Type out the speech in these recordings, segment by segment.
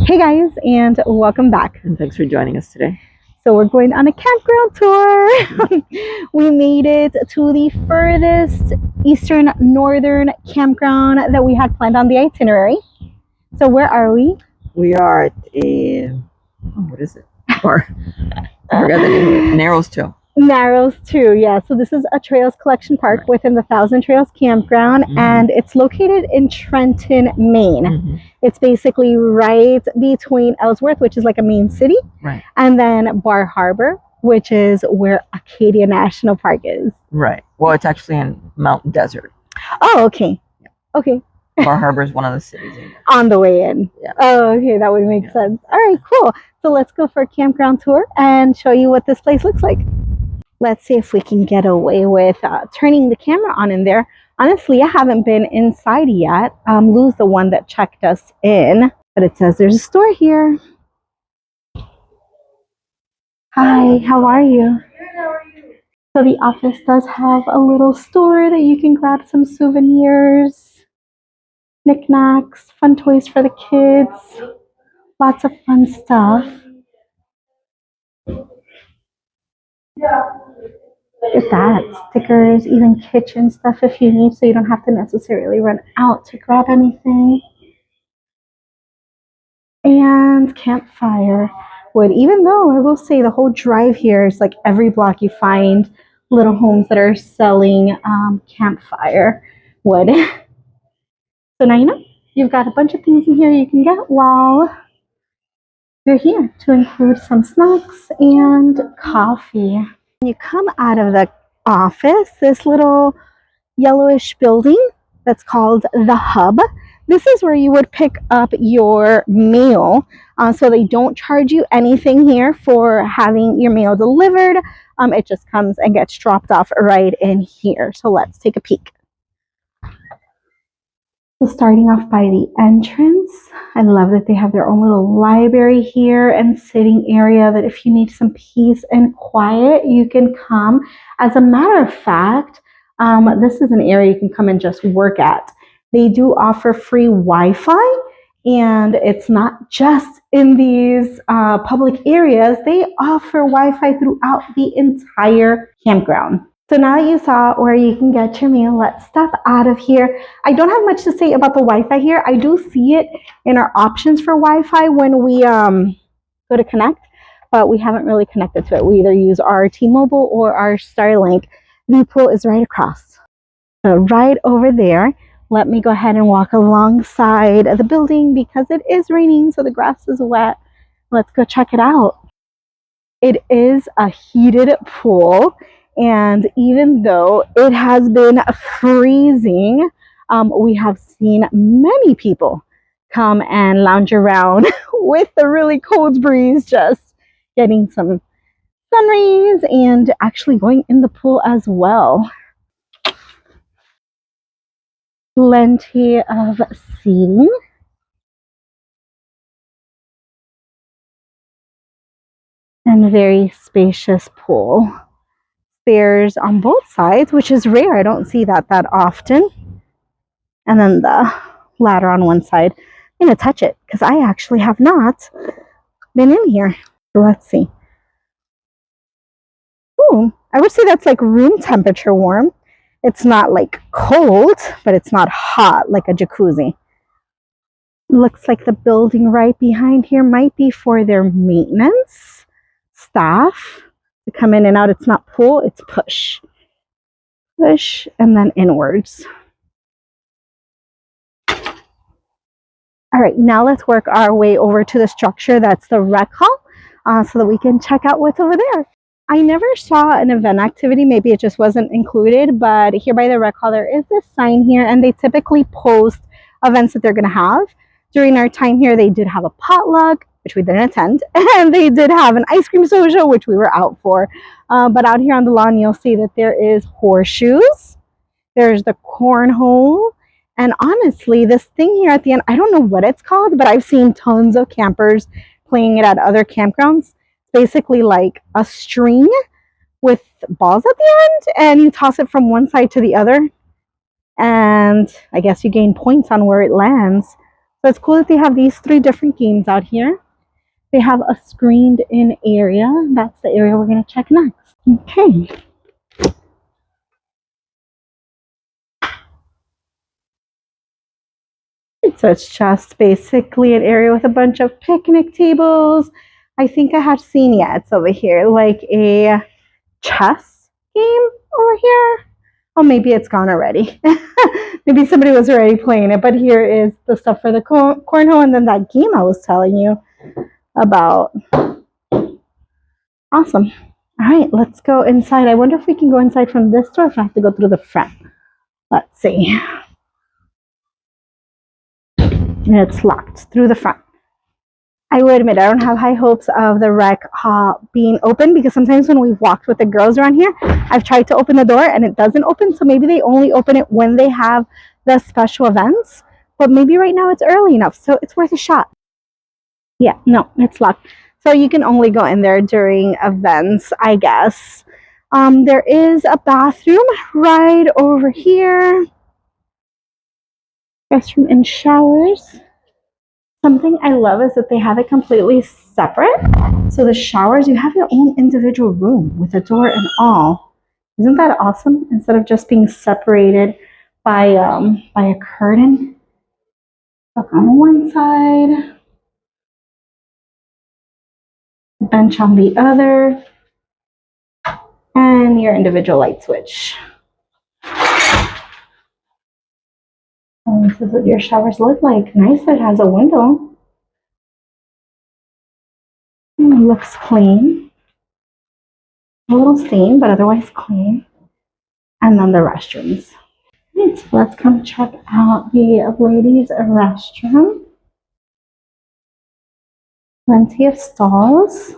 Hey guys, and welcome back. And thanks for joining us today. So we're going on a campground tour. We made it to the furthest eastern northern campground that we had planned on the itinerary. So where are we? We are at a, what is it? Bar. I forgot the name of it. Narrows Too. Narrows Too, yeah. So this is a trails collection park within the Thousand Trails Campground, and it's located in Trenton, Maine. It's basically right between Ellsworth, which is like a main city, and then Bar Harbor, which is where Acadia National Park is. Right. Well, it's actually in Mountain Desert. Oh, okay. Yeah. Okay. Bar Harbor is one of the cities in there. On the way in. Yeah. Oh, okay. That would make sense. All right, cool. So let's go for a campground tour and show you what this place looks like. Let's see if we can get away with turning the camera on in there. Honestly, I haven't been inside yet. Lou's the one that checked us in, but it says there's a store here. Hi, how are you? Good, how are you? So the office does have a little store that you can grab some souvenirs, knickknacks, fun toys for the kids, lots of fun stuff. Look at that, stickers, even kitchen stuff if you need, so you don't have to necessarily run out to grab anything. And campfire wood, even though I will say the whole drive here is like every block you find little homes that are selling campfire wood. So now you know, you've got a bunch of things in here you can get while you're here, to include some snacks and coffee. When you come out of the office, this little yellowish building that's called the Hub, this is where you would pick up your meal. So they don't charge you anything here for having your meal delivered. It just comes and gets dropped off right in here. So let's take a peek. So starting off by the entrance, I love that they have their own little library here and sitting area that if you need some peace and quiet, you can come. As a matter of fact, this is an area you can come and just work at. They do offer free Wi-Fi, and it's not just in these public areas. They offer Wi-Fi throughout the entire campground. So now that you saw where you can get your meal, let's step out of here. I don't have much to say about the Wi-Fi here. I do see it in our options for Wi-Fi when we go to connect, but we haven't really connected to it. We either use our T-Mobile or our Starlink. The pool is right across. So right over there. Let me go ahead and walk alongside the building because it is raining, so the grass is wet. Let's go check it out. It is a heated pool. And even though it has been freezing, we have seen many people come and lounge around with the really cold breeze, just getting some sun rays and actually going in the pool as well. Plenty of seating. And a very spacious pool. Stairs on both sides, which is rare. I don't see that often. And then the ladder on one side. I'm going to touch it because I actually have not been in here. So let's see. Ooh, I would say that's like room temperature warm. It's not like cold, but it's not hot like a jacuzzi. Looks like the building right behind here might be for their maintenance staff to come in and out. It's not pull, it's push. Push and then inwards. All right, now let's work our way over to the structure that's the rec hall so that we can check out what's over there. I never saw an event activity, maybe it just wasn't included, but here by the rec hall there is this sign here, and they typically post events that they're going to have. During our time here, they did have a potluck, which we didn't attend, and they did have an ice cream social, which we were out for. But out here on the lawn, you'll see that there is horseshoes, there's the cornhole, and honestly, this thing here at the end, I don't know what it's called, but I've seen tons of campers playing it at other campgrounds. Basically like a string with balls at the end, and you toss it from one side to the other, and I guess you gain points on where it lands. So it's cool that they have these 3 different games out here. They have a screened in area. That's the area we're going to check next. Okay. So it's just basically an area with a bunch of picnic tables. I think I have seen, yeah, it's over here, like a chess game over here. Oh, maybe it's gone already. Maybe somebody was already playing it, but here is the stuff for the cornhole and then that game I was telling you about. Awesome. All right, let's go inside. I wonder if we can go inside from this door or if I have to go through the front. Let's see. It's locked through the front. I will admit, I don't have high hopes of the rec hall being open because sometimes when we've walked with the girls around here, I've tried to open the door and it doesn't open. So maybe they only open it when they have the special events. But maybe right now it's early enough, so it's worth a shot. Yeah, no, it's locked. So you can only go in there during events, I guess. There is a bathroom right over here. Restroom and showers. Something I love is that they have it completely separate. So the showers, you have your own individual room with a door and all. Isn't that awesome? Instead of just being separated by a curtain. Look on one side, bench on the other, and your individual light switch. And this is what your showers look like. Nice that it has a window. It looks clean. A little stained, but otherwise clean. And then the restrooms. Right, so let's come check out the ladies' restroom. Plenty of stalls.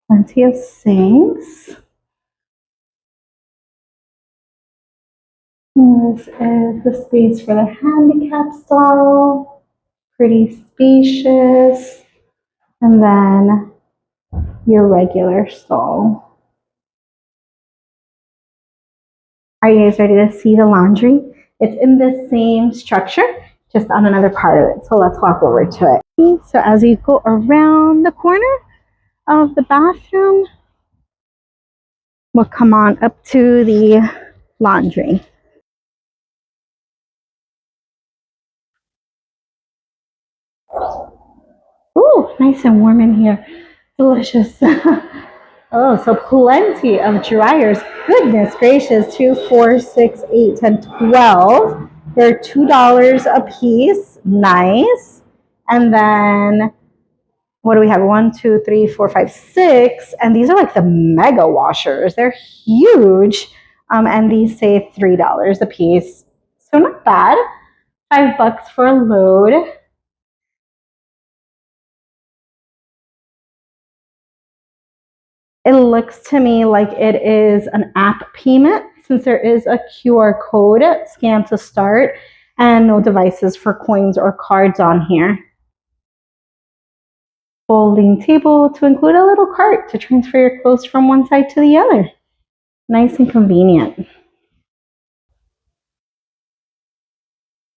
Plenty of sinks. And this is the space for the handicap stall. Pretty spacious. And then your regular stall. Are you guys ready to see the laundry? It's in the same structure, just on another part of it. So let's walk over to it. So as you go around the corner of the bathroom, we'll come on up to the laundry. Ooh, nice and warm in here. Delicious. Oh, so plenty of dryers. Goodness gracious, 2, 4, 6, 8, 10, 12. They're $2 a piece. Nice. And then what do we have? 1, 2, 3, 4, 5, 6. And these are like the mega washers. They're huge. And these say $3 a piece. So not bad. $5 for a load. It looks to me like it is an app payment since there is a QR code scan to start and no devices for coins or cards on here. Folding table to include a little cart to transfer your clothes from one side to the other. Nice and convenient.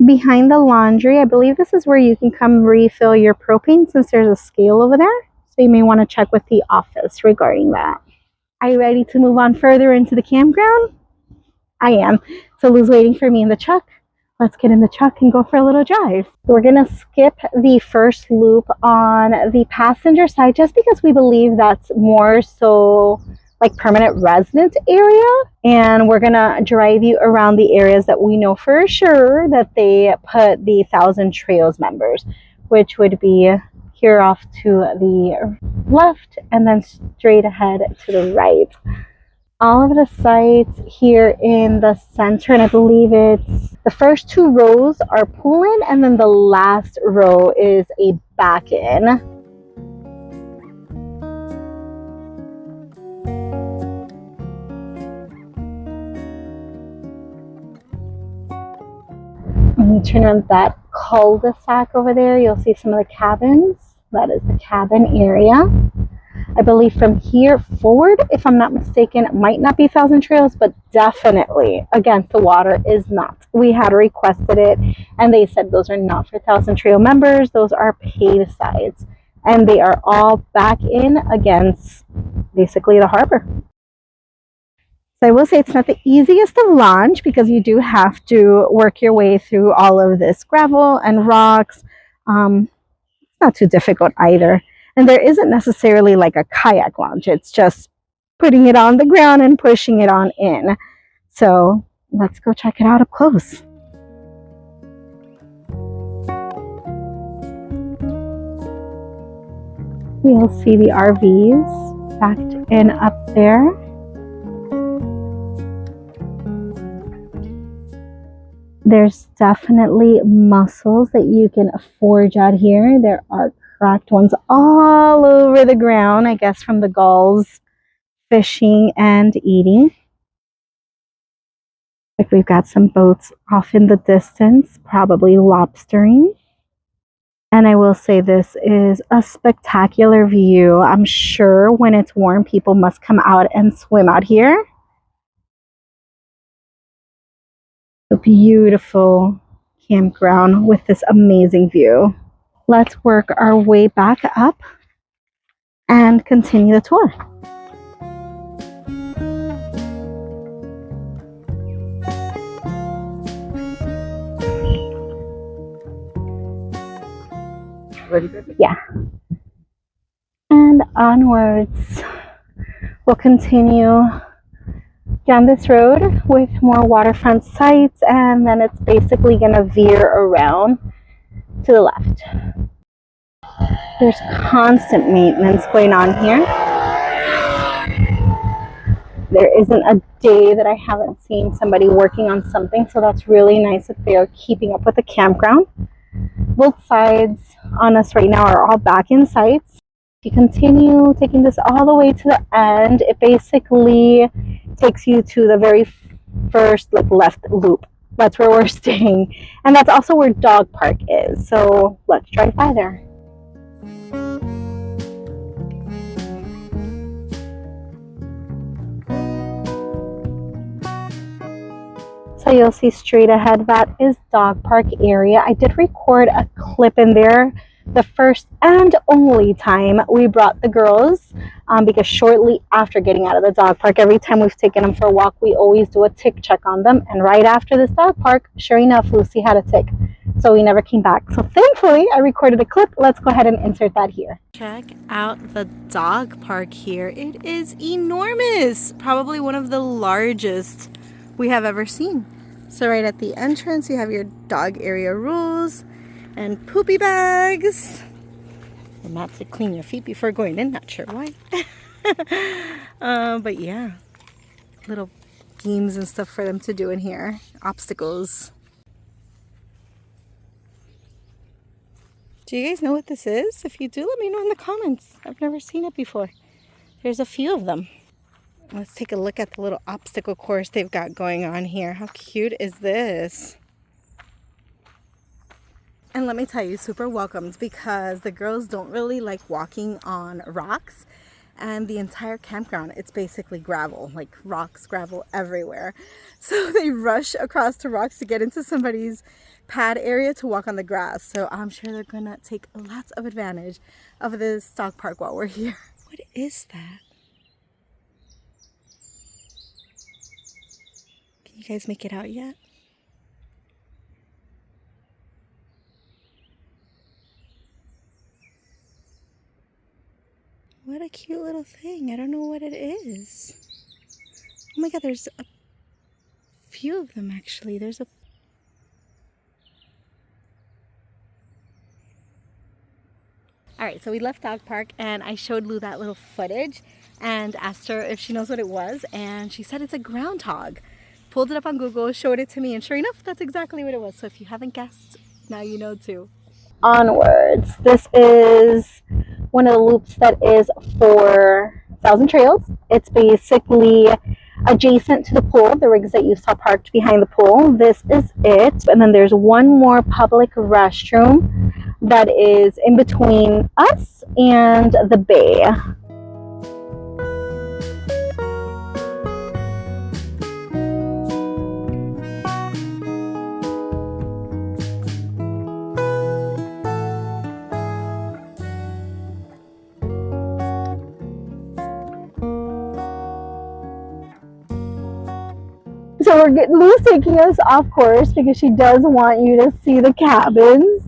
Behind the laundry, I believe this is where you can come refill your propane since there's a scale over there. So you may want to check with the office regarding that. Are you ready to move on further into the campground? I am. So Lou's waiting for me in the truck. Let's get in the truck and go for a little drive. We're going to skip the first loop on the passenger side just because we believe that's more so like permanent resident area. And we're going to drive you around the areas that we know for sure that they put the 1,000 Trails members, which would be here off to the left and then straight ahead to the right. All of the sites here in the center, and I believe it's the first 2 rows are pull-in and then the last row is a back-in. When you turn around that cul-de-sac over there, you'll see some of the cabins. That is the cabin area. I believe from here forward, if I'm not mistaken, it might not be 1,000 Trails, but definitely against the water is not we had requested it, and they said those are not for Thousand Trail members. Those are paid sides, and they are all back in against basically the harbor. So I will say it's not the easiest of launch because you do have to work your way through all of this gravel and rocks. It's not too difficult either. And there isn't necessarily like a kayak launch. It's just putting it on the ground and pushing it on in. So let's go check it out up close. You'll see the RVs backed in up there. There's definitely mussels that you can forage out here. There are cracked ones all over the ground, I guess from the gulls fishing and eating. Like we've got some boats off in the distance, probably lobstering. And I will say this is a spectacular view. I'm sure when it's warm, people must come out and swim out here. A beautiful campground with this amazing view. Let's work our way back up and continue the tour. Ready, baby? Yeah. And onwards. We'll continue down this road with more waterfront sites, and then it's basically going to veer around to the left. There's constant maintenance going on here. There isn't a day that I haven't seen somebody working on something, so that's really nice that they are keeping up with the campground. Both sides on us right now are all back in sites. If you continue taking this all the way to the end, it basically takes you to the very first left loop. That's where we're staying, and that's also where Dog Park is. So let's drive by there. So you'll see straight ahead, that is Dog Park area. I did record a clip in there the first and only time we brought the girls, because shortly after getting out of the dog park, every time we've taken them for a walk, we always do a tick check on them. And right after this dog park, sure enough, Lucy had a tick. So we never came back. So thankfully, I recorded a clip. Let's go ahead and insert that here. Check out the dog park here. It is enormous. Probably one of the largest we have ever seen. So right at the entrance, you have your dog area rules and poopy bags. And not to clean your feet before going in, not sure why. But yeah, little games and stuff for them to do in here. Obstacles. Do you guys know what this is? If you do, let me know in the comments. I've never seen it before. There's a few of them. Let's take a look at the little obstacle course they've got going on here. How cute is this? And let me tell you, super welcomed, because the girls don't really like walking on rocks. And the entire campground, it's basically gravel, like rocks, gravel everywhere. So they rush across the rocks to get into somebody's pad area to walk on the grass. So I'm sure they're gonna take lots of advantage of this dog park while we're here. What is that? Can you guys make it out yet? What a cute little thing. I don't know what it is. Oh my god, there's a few of them actually. There's a... Alright, so we left Dog Park and I showed Lou that little footage and asked her if she knows what it was, and she said it's a groundhog. Pulled it up on Google, showed it to me, and sure enough, that's exactly what it was. So if you haven't guessed, now you know too. Onwards. This is one of the loops that is for Thousand Trails. It's basically adjacent to the pool, the rigs that you saw parked behind the pool. This is it. And then there's one more public restroom that is in between us and the bay. So Lou's taking us off course because she does want you to see the cabins.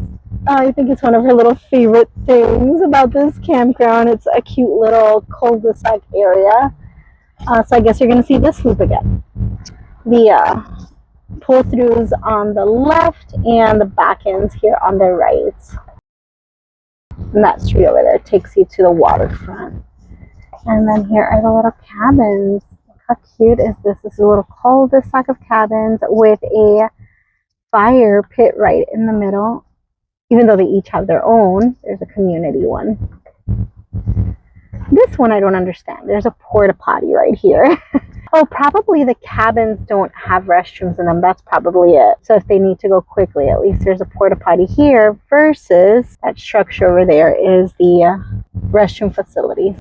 I think it's one of her little favorite things about this campground. It's a cute little cul-de-sac area. So I guess you're going to see this loop again. The pull-throughs on the left and the back ends here on the right. And that street over there takes you to the waterfront. And then here are the little cabins. How cute is this? This is a little cul-de-sac of cabins with a fire pit right in the middle. Even though they each have their own, there's a community one. This one I don't understand. There's a porta potty right here. Oh, probably the cabins don't have restrooms in them. That's probably it. So if they need to go quickly, at least there's a porta potty here versus that structure over there is the restroom facility.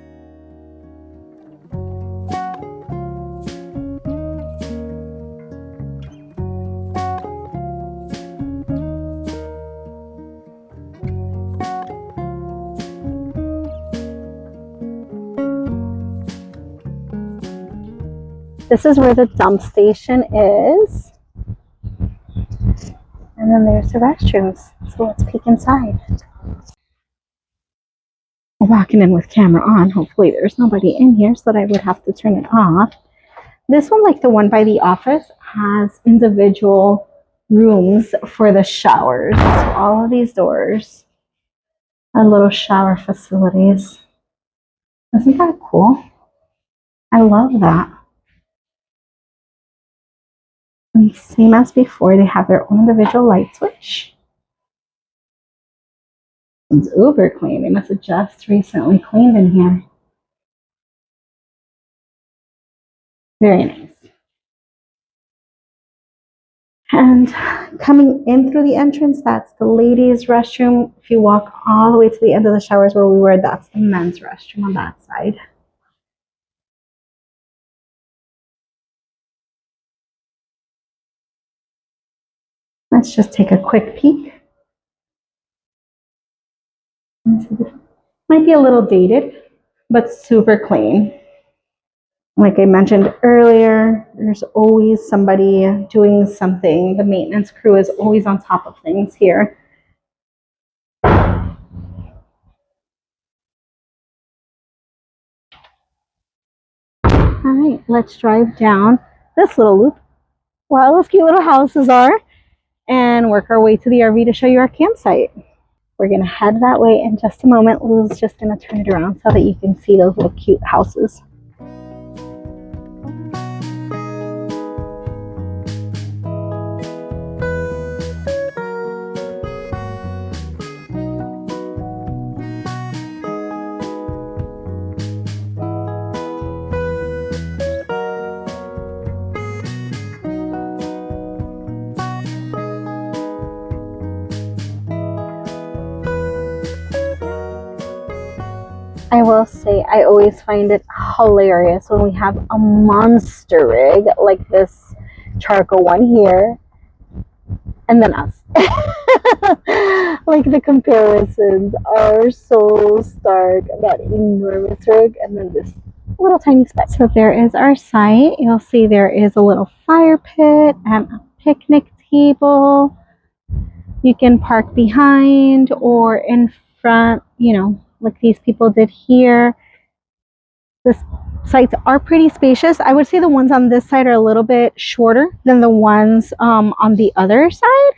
This is where the dump station is. And then there's the restrooms. So let's peek inside. I'm walking in with camera on. Hopefully there's nobody in here so that I would have to turn it off. This one, like the one by the office, has individual rooms for the showers. So all of these doors are little shower facilities. Isn't that cool? I love that. And same as before, they have their own individual light switch. It's uber clean. They must have just recently cleaned in here. Very nice. And coming in through the entrance, that's the ladies' restroom. If you walk all the way to the end of the showers where we were, that's the men's restroom on that side. Let's just take a quick peek. Might be a little dated, but super clean. Like I mentioned earlier, there's always somebody doing something. The maintenance crew is always on top of things here. All right, let's drive down this little loop where all those cute little houses are and work our way to the RV to show you our campsite. We're going to head that way in just a moment. Lou's just going to turn it around so that you can see those little cute houses. I will say I always find it hilarious when we have a monster rig like this charcoal one here and then us. Like the comparisons are so stark. That enormous rig and then this little tiny speck. So there is our site. You'll see there is a little fire pit and a picnic table. You can park behind or in front, you know, like these people did here. The sites are pretty spacious. I would say the ones on this side are a little bit shorter than the ones on the other side.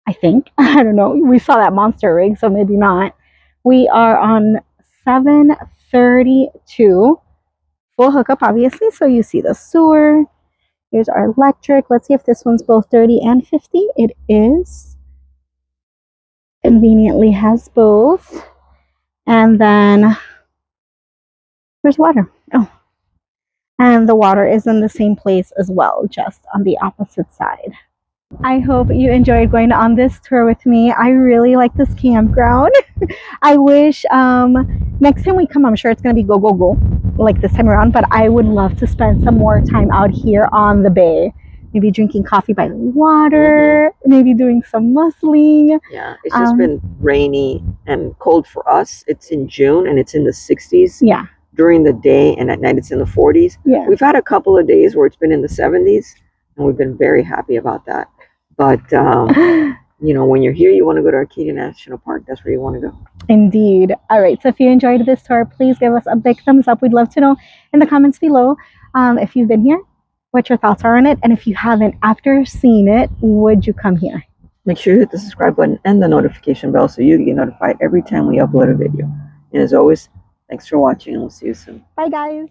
I think. I don't know. We saw that monster rig, so maybe not. We are on 732. Full hookup, obviously. So you see the sewer. Here's our electric. Let's see if this one's both 30 and 50. It is. Conveniently has both. And then there's water. Oh, and the water is in the same place as well, just on the opposite side. I hope you enjoyed going on this tour with me. I really like this campground. I wish next time we come, I'm sure it's going to be go, go, go like this time around, but I would love to spend some more time out here on the bay. Maybe drinking coffee by the water, maybe doing some muscling. Yeah, it's just been rainy and cold for us. It's in June and it's in the 60s. Yeah. During the day, and at night it's in the 40s. Yeah. We've had a couple of days where it's been in the 70s, and we've been very happy about that. But you know, when you're here, you want to go to Acadia National Park. That's where you want to go. Indeed. All right. So if you enjoyed this tour, please give us a big thumbs up. We'd love to know in the comments below if you've been here, what your thoughts are on it. And if you haven't, after seeing it, would you come here? Make sure you hit the subscribe button and the notification bell so you get notified every time we upload a video. And as always, thanks for watching, and we'll see you soon. Bye, guys.